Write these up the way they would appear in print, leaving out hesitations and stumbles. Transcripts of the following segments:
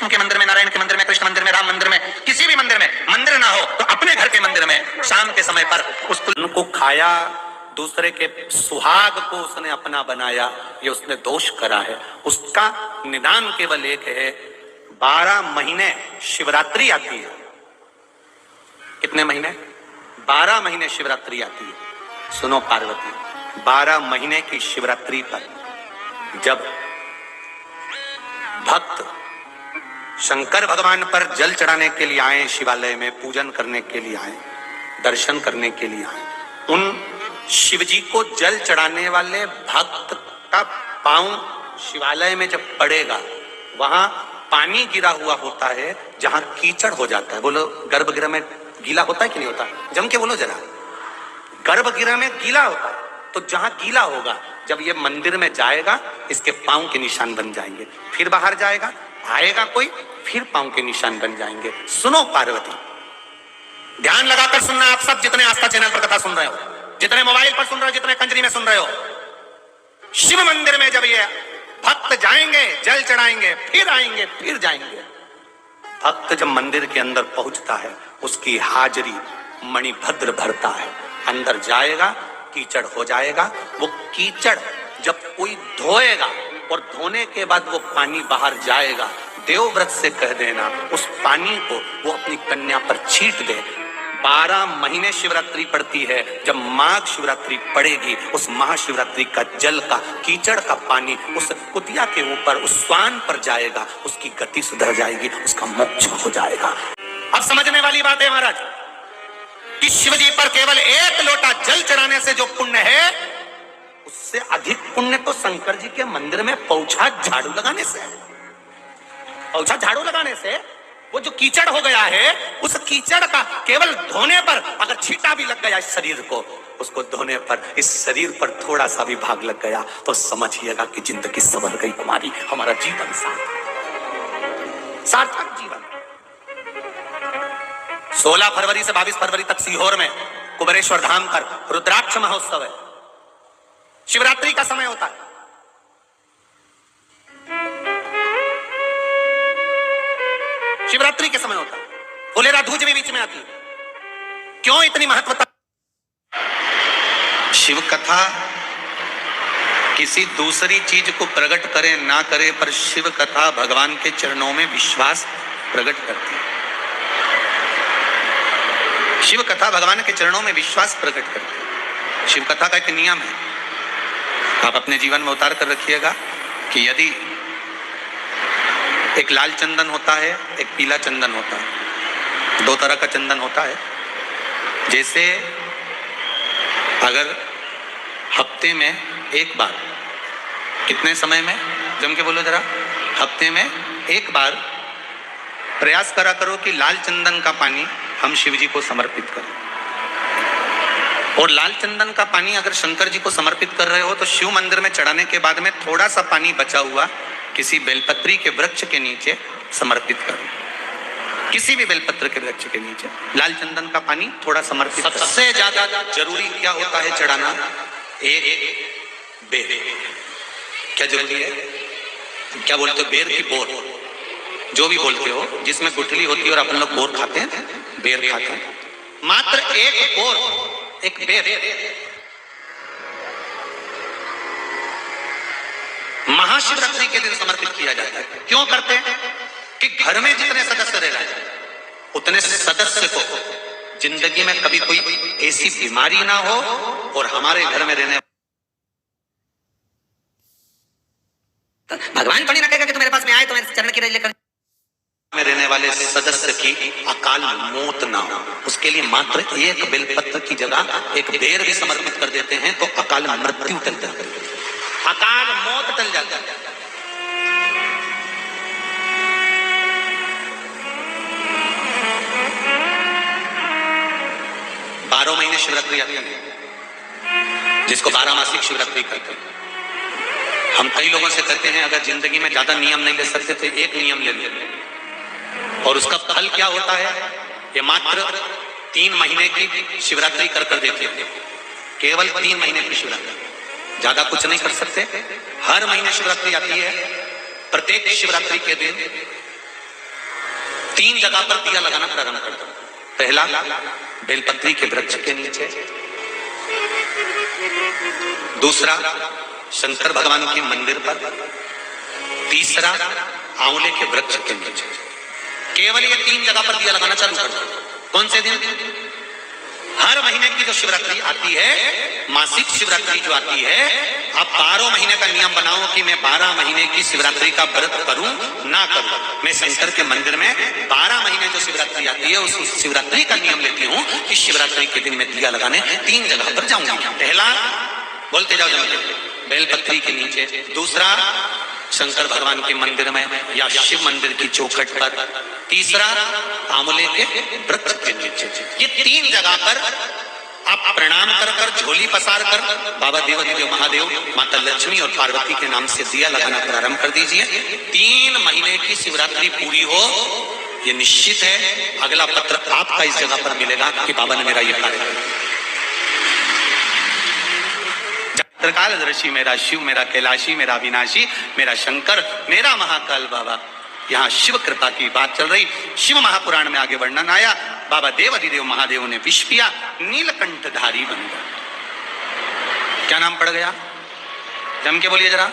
विष्णु के मंदिर में, नारायण के मंदिर में, कृष्ण मंदिर में, राम मंदिर में, किसी भी मंदिर में मंदिर ना हो तो अपने घर के मंदिर में शाम के समय पर उसको खाया, दूसरे के सुहाग को उसने अपना बनाया, ये उसने दोष करा है। उसका निदान केवल एक है, 12 महीने शिवरात्रि आती है। कितने महीने? 12 महीने शिवरात्रि आती है। सुनो पार्वती, 12 महीने की शिवरात्रि पर जब भक्त शंकर भगवान पर जल चढ़ाने के लिए आए, शिवालय में पूजन करने के लिए आए, दर्शन करने के लिए आए, उन शिवजी को जल चढ़ाने वाले भक्त का पांव शिवालय में जब पड़ेगा, वहां पानी गिरा हुआ होता है जहां कीचड़ हो जाता है। बोलो, गर्भगृह में गीला होता है कि नहीं होता? जम के बोलो जरा। गर्भगृह में गीला होता है, तो जहां गीला होगा, जब ये मंदिर में जाएगा, इसके पांव के निशान बन जाएंगे। फिर बाहर जाएगा, आएगा कोई, फिर पांव के निशान बन जाएंगे। सुनो पार्वती, ध्यान लगाकर सुनना आप सब, जितने आस्था चैनल पर कथा सुन रहे हो, जितने मोबाइल पर सुन रहे हो, जितने कंजरी में सुन रहे हो। शिव मंदिर में जब ये भक्त जाएंगे, जल चढ़ाएंगे, फिर आएंगे, फिर जाएंगे। भक्त जब मंदिर के अंदर पहुंचता है, उसकी हाजिरी मणिभद्र भरता है। अंदर जाएगा, कीचड़ हो जाएगा। वो कीचड़ जब कोई धोएगा और धोने के बाद वो पानी बाहर जाएगा, देवव्रत से कह देना उस पानी को वो अपनी कन्या पर छीट दे। 12 महीने शिवरात्रि पड़ती है। जब माघ शिवरात्रि पड़ेगी, उस महाशिवरात्रि का जल का, कीचड़ का पानी उस कुतिया के ऊपर, उस स्वान पर जाएगा, उसकी गति सुधर जाएगी, उसका मोक्ष हो जाएगा। अब समझने वाली बात है महाराज कि शिवजी पर केवल एक लोटा जल चढ़ाने से जो पुण्य है, उससे अधिक पुण्य तो शंकर जी के मंदिर में पौछा झाड़ू लगाने से है। पौछा झाड़ू लगाने से वो जो कीचड़ हो गया है, उस कीचड़ का केवल धोने पर अगर छींटा भी लग गया इस शरीर को, उसको धोने पर इस शरीर पर थोड़ा सा भी भाग लग गया, तो समझिएगा कि जिंदगी संवर गई हमारी, हमारा जीवन सार्थक जीवन। 16 फरवरी से 22 फरवरी तक सीहोर में कुबेरेश्वर धाम पर रुद्राक्ष महोत्सव है। शिवरात्रि का समय होता है। शिवरात्रि के समय होता है। फुलेरा धूज भी बीच में आती है। क्यों इतनी महत्वता? शिव कथा किसी दूसरी चीज को प्रकट करे ना करे, पर शिव कथा भगवान के चरणों में विश्वास प्रकट करती है। शिव कथा भगवान के चरणों में विश्वास प्रकट करती है। शिव कथा का एक नियम है, आप अपने जीवन में उतार कर रखिएगा कि यदि एक लाल चंदन होता है, एक पीला चंदन होता है, 2 तरह का चंदन होता है। जैसे अगर हफ्ते में एक बार, कितने समय में, जम के बोलो जरा, हफ्ते में एक बार प्रयास करा करो कि लाल चंदन का पानी हम शिव जी को समर्पित करें। और लाल चंदन का पानी अगर शंकर जी को समर्पित कर रहे हो तो शिव मंदिर में चढ़ाने के बाद में थोड़ा सा पानी बचा हुआ किसी बेलपत्री के वृक्ष के नीचे समर्पित करो। किसी भी बेलपत्र के वृक्ष के नीचे लाल चंदन का पानी थोड़ा समर्पित। सबसे ज्यादा जरूरी क्या होता है चढ़ाना? एक बेर। क्या जरूरी है? क्या बोलते हो? बेर की बोर, जो भी बोलते हो, जिसमें गुठली होती है और अपन लोग बोर खाते हैं, बेर खाते हैं। मात्र एक बोर, एक बेर महाशिवरात्रि के दिन समर्पित किया जाता है। क्यों करते हैं? कि घर में जितने सदस्य रह रहे हैं, उतने सदस्य को जिंदगी में कभी कोई ऐसी बीमारी ना हो, और हमारे घर में रहने भगवान थोड़ी ना कहेगा कि तुम मेरे पास में आए तो मैं चरण की रज लेकर, में रहने वाले सदस्य की अकाल मौत ना हो, उसके लिए मात्र एक बेलपत्र की जगह एक बेर भी समर्पित कर देते हैं तो अकाल मृत्यु टल जाती है, अकाल मौत टल जाता है। 12 महीने शिवरात्रि आती है, जिसको 12 मासिक शिवरात्रि कहते हैं। हम कई लोगों से कहते हैं अगर जिंदगी में ज्यादा नियम नहीं ले सकते तो एक नियम ले लें, और उसका फल क्या होता है? ये मात्र 3 महीने की शिवरात्रि कर देते हैं, केवल 3 महीने की शिवरात्रि, ज्यादा कुछ नहीं कर सकते। हर महीने शिवरात्रि आती है। प्रत्येक शिवरात्रि के दिन 3 जगह पर दिया लगाना प्रारंभ कर दो। पहला, बेलपत्री के वृक्ष के नीचे। दूसरा, शंकर भगवान के मंदिर पर। तीसरा, आंवले के वृक्ष के नीचे। केवल ये 3 जगह पर दिया लगाना चालू कर दो। कौन से दिन? हर महीने की जो शिवरात्रि आती है, मासिक शिवरात्रि जो आती है, आप 12 महीने का नियम बनाओ कि मैं 12 महीने की शिवरात्रि का व्रत करूं ना करूं। मैं शंकर के मंदिर में 12 महीने जो शिवरात्रि आती है उस शिवरात्रि का नियम लेती हूं कि शिवरात्रि के दिन मैं दिया लगाने 3 जगह पर जाऊंगा। पहला, बोलते जाओ जल्दी, बेलपत्री के नीचे। दूसरा, शंकर भगवान के मंदिर में या शिव मंदिर की चौखट पर। तीसरा, आंवले के वृक्ष के नीचे। ये 3 जगह पर आप प्रणाम कर कर, झोली पसार कर बाबा देवाधिदेव महादेव, माता लक्ष्मी और पार्वती के नाम से दिया लगाना प्रारंभ कर दीजिए। 3 महीने की शिवरात्रि पूरी हो, ये निश्चित है अगला पत्र आपका इस जगह पर मिलेगा कि बाबा ने मेरा ये कार्य किया। त्रिकालदर्शी मेरा शिव, मेरा कैलाशी, मेरा विनाशी, मेरा शंकर, मेरा महाकाल बाबा। यहाँ शिव कृपा की बात चल रही। शिव महापुराण में आगे वर्णन आया, बाबा देवाधिदेव महादेव ने विष पिया, नीलकंठधारी बन गया। क्या नाम पड़ गया? जम के बोलिए जरा,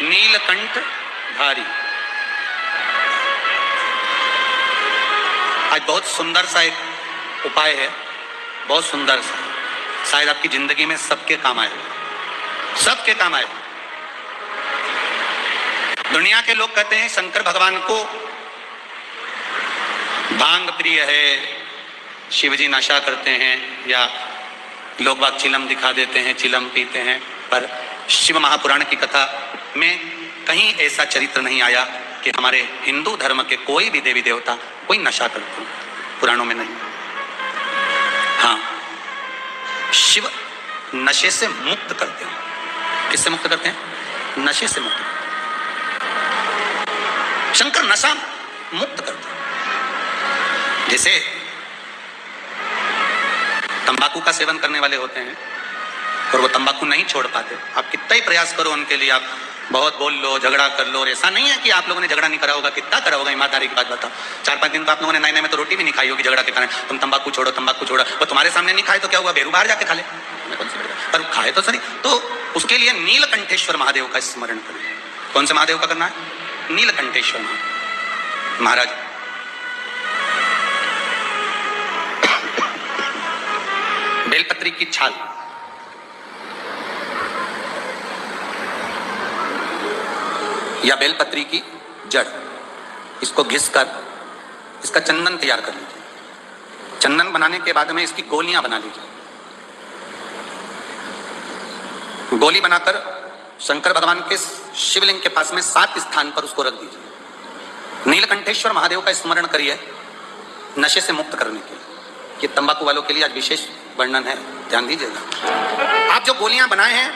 नीलकंठधारी। आज बहुत सुंदर सा एक उपाय है, बहुत सुंदर सा, शायद आपकी जिंदगी में सबके काम आए, सबके काम आए। दुनिया के लोग कहते हैं शंकर भगवान को भांग प्रिय है, शिवजी नशा करते हैं, या लोग बाग चिलम दिखा देते हैं, चिलम पीते हैं। पर शिव महापुराण की कथा में कहीं ऐसा चरित्र नहीं आया कि हमारे हिंदू धर्म के कोई भी देवी देवता कोई नशा करते हैं, पुराणों में नहीं। हाँ, शिव नशे से मुक्त करते हैं। किससे मुक्त करते हैं? नशे से मुक्त। शंकर नशा मुक्त करते हैं। जैसे तंबाकू का सेवन करने वाले होते हैं और वो तंबाकू नहीं छोड़ पाते, आप कितना ही प्रयास करो उनके लिए, आप बहुत बोल लो, झगड़ा कर लो, और ऐसा नहीं है कि आप लोगों ने झगड़ा नहीं करा होगा, कितना करा होगा, ईमानदारी की बात बताओ। 4-5 दिन तो आप लोगों ने नए में तो रोटी भी नहीं खाई होगी झगड़ा के कारण। तुम तंबाकू छोड़ो, तंबाकू छोड़ो, वो तुम्हारे सामने नहीं खाए तो क्या हुआ, बेरू बाहर जाके खा ले, पर खाए तो सही। तो उसके लिए नीलकंठेश्वर महादेव का स्मरण करें। कौन से महादेव का करना है? नीलकंठेश्वर महाराज। बेलपत्री की छाल, या बेलपत्री की जड़, इसको घिसकर इसका चंदन तैयार कर लीजिए। चंदन बनाने के बाद में इसकी गोलियां बना लीजिए। गोली बनाकर शंकर भगवान के शिवलिंग के पास में 7 स्थान पर उसको रख दीजिए। नीलकंठेश्वर महादेव का स्मरण करिए नशे से मुक्त करने के लिए। ये तंबाकू वालों के लिए आज विशेष वर्णन है, ध्यान दीजिएगा। आप जो गोलियां बनाए हैं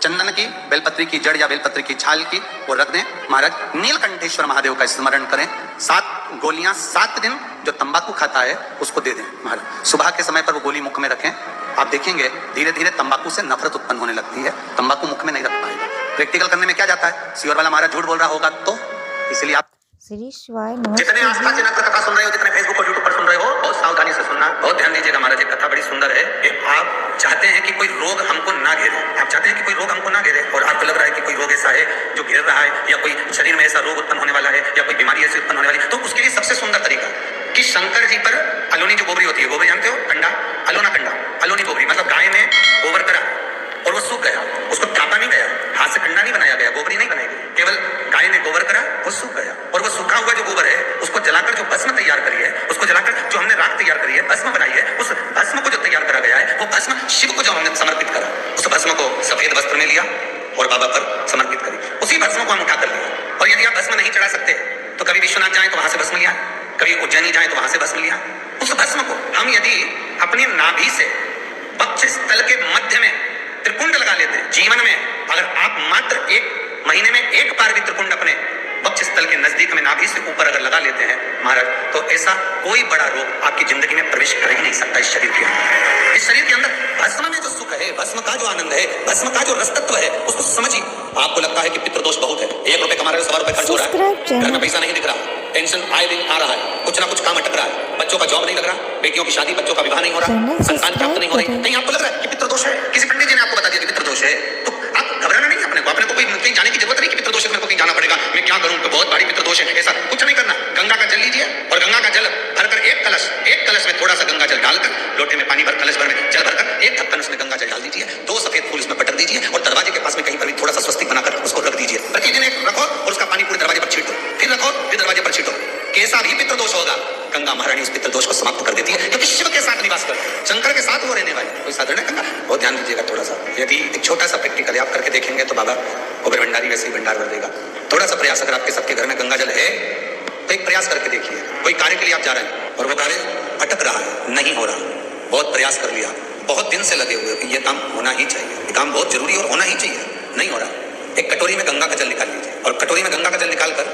चंदन की, बेलपत्री की जड़ या बेलपत्री की छाल की, वो रख दें। महाराज नीलकंठेश्वर महादेव का स्मरण करें। 7 गोलियां 7 दिन जो तंबाकू खाता है उसको दे दें। महाराज सुबह के समय पर वो गोली मुख में रखें। आप देखेंगे धीरे धीरे तंबाकू से नफरत उत्पन्न होने लगती है, तंबाकू मुख में नहीं रख पाएगा। प्रैक्टिकल करने में क्या जाता है, सीवर वाला महाराज झूठ बोल रहा होगा, तो इसलिए आप श्री शिवाय जितने आसपास जनक कथा सुन रहे हो, जितने फेसबुक और यूट्यूब पर सुन रहे हो, बहुत सावधानी से सुनना, बहुत ध्यान दीजिएगा। महाराज एक कथा बड़ी सुंदर है कि आप चाहते हैं कि कोई रोग हमको ना घेरे, आप चाहते हैं कि कोई रोग हमको ना घेरे, और आपको लग रहा है कि कोई रोग ऐसा है जो घेर रहा है, या कोई शरीर में ऐसा रोग उत्पन्न होने वाला है, या कोई बीमारी ऐसी उत्पन्न होने वाली है, तो उसके लिए सबसे सुंदर तरीका कि शंकर जी पर अलोनी जो गोबरी होती है, गोबरी जानते हो, कंडा, अलोना कंडा, अलोनी गोबरी, मतलब गाय ने गोबर करा और वो सूख गया, उसको थापा नहीं गया, हाथ से कंडा नहीं बनाया गया, गोबरी नहीं बनाई गई, केवल गाय ने गोबर करा, वो सूख गया, और वो सूखा हुआ जो गोबर है उसको जलाकर जो भस्म तैयार करी है, उसको जलाकर जो हमने राख तैयार करी है, भस्म बनाई है, उस भस्म को जो तैयार करा गया है, वो भस्म शिव को जो हमने समर्पित करा, उस भस्म को सफेद वस्त्र में लिया और बाबा पर समर्पित करी। उसी भस्म को हम उठा कर लिया। और यदि आप भस्म नहीं चढ़ा सकते तो कभी विश्वनाथ जाए तो वहां से भस्म लिया, कभी उज्जैनी जाए तो वहां से भस्म लिया। उस भस्म को हम यदि अपनी नाभि से वक्ष स्थल के मध्य में त्रिकुंड लगा लेते हैं, जीवन में अगर आप मात्र 1 महीने में 1 बार भी त्रिकुंड अपने वक्ष स्थल के नजदीक में नाभि से ऊपर अगर लगा लेते हैं महाराज, तो ऐसा कोई बड़ा रोग आपकी जिंदगी में प्रवेश कर ही नहीं सकता। इस शरीर के अंदर, इस शरीर के अंदर भस्म में जो सुख है, भस्म का जो आनंद है, भस्म का जो रसतत्व है, उसको समझिए। आपको लगता है कि पितृदोष बहुत है, 1 रुपए कमा रहे हो, 100 रुपए खर्च हो रहा है, घर में पैसा नहीं दिख रहा, टेंशन आए दिन आ रहा है, कुछ ना कुछ काम अटक रहा है, बच्चों का जॉब नहीं लग रहा, बेटियों की शादी, बच्चों का विवाह नहीं हो रहा, संतान प्राप्त नहीं हो रही, नहीं आपको लग रहा है कि पितृदोष है, किसी पंडित जी ने आपको बता दिया कि पितृदोष है, तो आप घबराना नहीं, अपने को कोई कहीं जाने की जरूरत नहीं कि पितृदोष है, मेरे को कहीं जाना पड़ेगा, मैं क्या करूं, तो बहुत भारी पितृदोष है, ऐसा कुछ नहीं करना। गंगा का जल लीजिए और गंगा का जल भरकर एक कलश में थोड़ा सा गंगा जल डालकर, लोटे में पानी भर, कलश भर में जल भरकर एक ढक्कन उसमें गंगा जल डाल दीजिए, 2 सफेद फूल उसमें पटक दीजिए और दरवाजे के पास में कहीं पर भी थोड़ा सा स्वस्तिक बनाकर उसको रख दीजिए। प्रतिदिन एक रखो और उसका पानी पूरे दरवाजे पर छींटो, फिर रखो, फिर दरवाजे पर छींटो। कैसा भी पितृदोष होगा, गंगा महारानी उस पितृदोष को समाप्त कर देती है, क्योंकि शिव के साथ निवास करती है, शंकर के साथ वो रहने वाली। कोई साधारण है गंगा, बहुत ध्यान दीजिएगा थोड़ा सा। यदि एक छोटा सा प्रैक्टिकल आप करके देखेंगे तो बाबा गोबर भंडारी वैसे ही भंडार भर देगा। थोड़ा सा प्रयास, अगर आपके सबके घर में गंगा जल है तो एक प्रयास करके देखिए। कोई कार्य के लिए आप जा रहे हैं और वो कार्य अटक रहा है, नहीं हो रहा, बहुत प्रयास कर लिया, बहुत दिन से लगे हुए कि ये काम होना ही चाहिए, ये काम बहुत जरूरी और होना ही चाहिए, नहीं हो रहा, एक कटोरी में गंगा का जल निकाल लीजिए और कटोरी में गंगा का जल निकालकर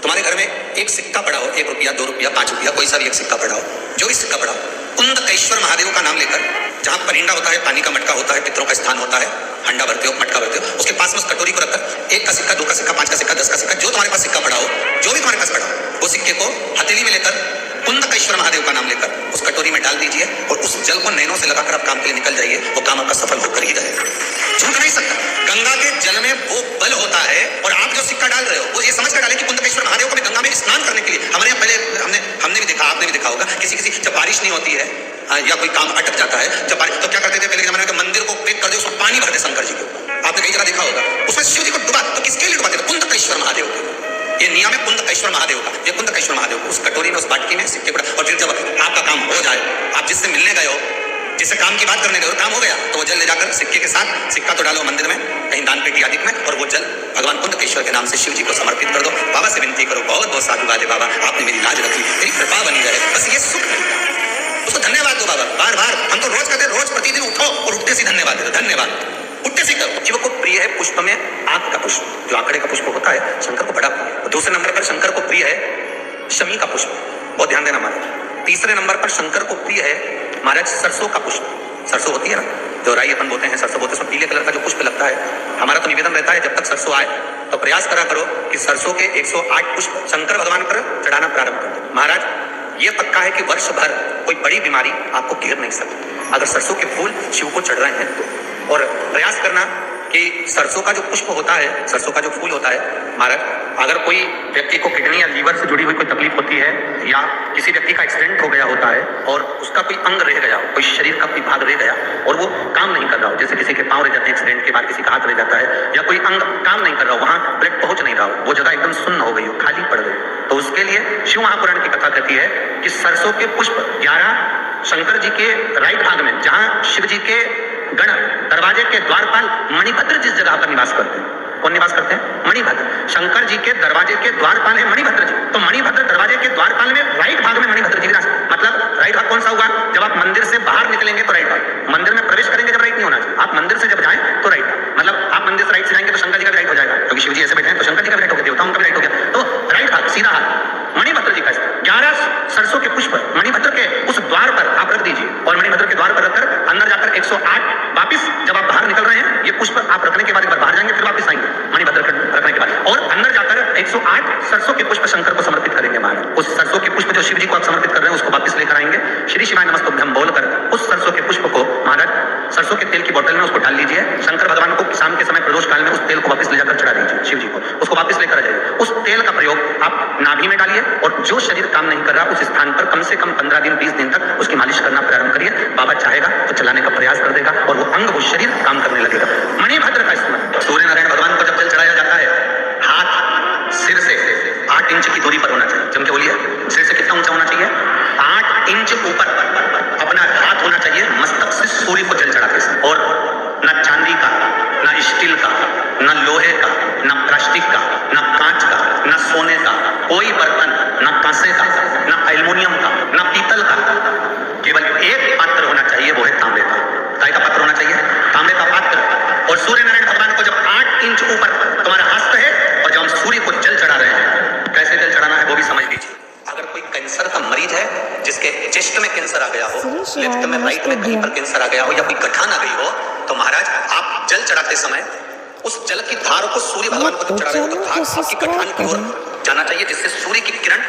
तुम्हारे घर में एक सिक्का पड़ा हो, 1 रुपया, 2 रुपया, 5 रुपया, कोई सा भी एक सिक्का पड़ा हो, जो भी सिक्का पड़ा हो, कुंदकेश्वर महादेव का नाम लेकर, जहां परिंदा होता है, पानी का मटका होता है, पितरों का स्थान होता है, हंडा भरते हो, मटका भरते हो, उसके पास में उस कटोरी को रखकर 1 का सिक्का, 2 का सिक्का, 5 का सिक्का, 10 का सिक्का, जो तुम्हारे पास सिक्का पड़ा हो, जो भी तुम्हारे पास पड़ा हो, वो सिक्के को हथेली में लेकर कुंदकेश्वर महादेव का नाम लेकर उस कटोरी में डाल दीजिए और उस जल को नैनों से लगाकर आप काम के लिए निकल जाइए, वो काम आपका सफल होकर ही रहेगा। झूठ नहीं सकता, गंगा के जल में वो बल होता है। और आप जो सिक्का डाल रहे हो वो ये समझ कर डालें कि कुंदकेश्वर महादेव को भी गंगा में स्नान करने के लिए, हमारे यहाँ पहले हमने भी देखा, आपने भी देखा होगा, किसी जब बारिश नहीं होती है या कोई काम अटक जाता है, जब बारिश, तो क्या करते थे पहले जमाने में, मंदिर को पेक कर दे, उसमें पानी भर दे शंकर जी के ऊपर, आपने कई जगह देखा होगा, उसमें शिव जी को डुबा, तो किसके लिए डुबाते थे? कुंदकेश्वर महादेव के। ये नियम है कुंदकेश्वर महादेव का, ये कुंदकेश्वर महादेव को उस कटोरी में, उस बाटकी में सिक्के पड़ा, और फिर जब आपका काम हो जाए, आप जिससे मिलने गए हो, जिससे काम की बात करने गए हो, काम हो गया, तो वो जल ले जाकर सिक्के के साथ, सिक्का तो डालो मंदिर में, कहीं दान पेटी आदि में, और वो जल भगवान कुंदकेश्वर के नाम से शिव जी को समर्पित कर दो। बाबा से विनती करो, बहुत बहुत साधु वाले बाबा, आपने मेरी लाज रखी, मेरी कृपा बनी रहे, बस ये सुख मिलता, उसको धन्यवाद दो बाबा, बार बार। हम तो रोज कहते, रोज प्रतिदिन उठो और उठते से धन्यवाद दो, धन्यवाद, उठते से करो। शिव को प्रिय है पुष्प में आंख का पुष्प, जो आंकड़े का पुष्प होता है, शंकर को बड़ा प्रिय है। दूसरे नंबर पर शंकर को प्रिय है शमी का पुष्प, बहुत ध्यान देना महाराज। तीसरे नंबर पर शंकर को प्रिय है महाराज सरसों का पुष्प, सरसों होती है ना, जो राई अपन बोलते हैं, सरसों बोलते हैं, उसमें पीले कलर का जो पुष्प लगता है। हमारा तो निवेदन रहता है जब तक सरसों आए तो प्रयास करा करो कि सरसों के 108 पुष्प शंकर भगवान पर चढ़ाना प्रारंभ कर दो। महाराज ये पक्का है कि वर्ष भर कोई बड़ी बीमारी आपको घेर नहीं सकती अगर सरसों के फूल शिव को चढ़ रहे हैं तो। और प्रयास करना कि सरसों का जो पुष्प होता है, सरसों का जो फूल होता है महाराज, अगर कोई व्यक्ति को किडनी या लीवर से जुड़ी हुई कोई तकलीफ होती है, या किसी व्यक्ति का एक्सीडेंट हो गया होता है और उसका कोई अंग रह गया, कोई शरीर का कोई भाग रह गया और वो काम नहीं कर रहा हो, जैसे किसी के पांव रह जाते हैं एक्सीडेंट के बाद, किसी का हाथ रह जाता है, या कोई अंग काम नहीं कर रहा हो, वहां ब्लड पहुंच नहीं रहा हो, वो जगह एकदम सुन्न हो गई हो, खाली पड़ गई, तो उसके लिए शिव महापुराण की कथा कहती है कि सरसों के पुष्प 11 शंकर जी के राइट भाग में, जहां शिव जी के गण दरवाजे के द्वारपाल मणिभद्र जिस जगह पर निवास करते हैं, कौन निवास करते हैं? मणिभद्र। शंकर जी के दरवाजे के द्वारपाल है मणिभद्र जी, तो मणिभद्र दरवाजे के द्वारपाल में राइट भाग में मणिभद्र जी विराज। मतलब राइट भाग कौन सा हुआ? जब आप मंदिर से बाहर निकलेंगे तो राइट भाग, मंदिर में प्रवेश करेंगे जब राइट नहीं होना चाहिए, आप मंदिर से जब जाएं तो राइट भाग, मतलब आप मंदिर से राइट से जाएंगे तो शंकर जी का भी राइट हो जाएगा, क्योंकि शिव जी ऐसे बैठे हैं तो शंकर जी का भी राइट हो गया, देवताओं का भी राइट हो गया, तो राइट भाग सीधा हाथ मणिभद्र जी का। 11 सरसों के पुष्प मणिभद्र के उस द्वार पर आप रख दीजिए, और मणिभद्र के द्वार पर रखकर अंदर जाकर 108 वापिस जब आप बाहर निकल रहे हैं, ये पुष्प आप रखने के बाद एक बार बाहर जाएंगे, फिर वापिस आएंगे मणिभद्र के रखने के बाद, और अंदर जाकर 108 सरसों के पुष्प शंकर को समर्पित करेंगे महाराज। उस सरसों के पुष्प जो शिव जी को आप समर्पित कर रहे हैं उसको वापिस लेकर आएंगे, श्री शिवाय नमस्तुभ्यं बोलकर उस सरसों के पुष्प को महाराज सरसों के तेल की बोतल में उसको डाल लीजिए, शंकर भगवान को शाम के समय प्रदोष काल में उस तेल को वापिस ले जाकर चढ़ा दीजिए शिव जी को, उसको वापिस लेकर आ जाइए। उस तेल का प्रयोग आप नाभि में डालिए, और जो शरीर काम नहीं कर रहा उस स्थान पर कम से कम 15 दिन 20 दिन तक उसकी मालिश करना प्रारंभ करिए। बाबा चाहेगा तो चलाने का प्रयास कर देगा और वो अंग, वो शरीर काम करने लगेगा। मणिभद्र का स्मरण, सूर्य नारायण भगवान को जब जल चढ़ाया जाता है, हाथ सिर से 8 इंच की दूरी पर होना चाहिए। जम के बोलिए, सिर से कितना ऊंचा होना चाहिए? 8 इंच ऊपर अपना हाथ होना चाहिए मस्तक से सूर्य को जल चढ़ाते समय, और न चांदी का, न स्टील का, न लोहे का, न प्लास्टिक का, न कांच का, न सोने का कोई बर्तन, न कांसे का, न एल्युमिनियम का, न पीतल का, केवल एक पात्र होना चाहिए, वो है तांबे का। काय का पात्र होना चाहिए? तांबे का पात्र। और सूर्य नारायण भगवान को जब 8 इंच ऊपर तुम्हारा हस्त है, और जब हम सूर्य को जल चढ़ा रहे हैं, कैसे जल चढ़ाना है वो भी समझ लीजिए। अगर कोई कैंसर का मरीज है, जिसके चेस्ट में कैंसर आ गया हो, लेफ्ट में, राइट में कहीं पर कैंसर आ गया हो, या कोई गठान आ गई हो, तो महाराज आप जल चढ़ाते समय उस जल की धार को सूर्य भगवान को चढ़ा रहे हो, तो धार आपकी गठान की ओर जाना चाहिए, जिससे सूर्य की किरण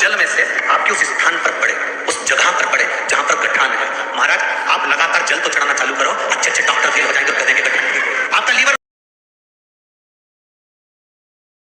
जल में से आपके उस स्थान पर पड़े, उस जगह पर पड़े जहां पर गठान है। महाराज आप लगातार जल तो चढ़ाना चालू करो, अच्छे अच्छे डॉक्टर फेल हो जाएंगे और गधे के गठन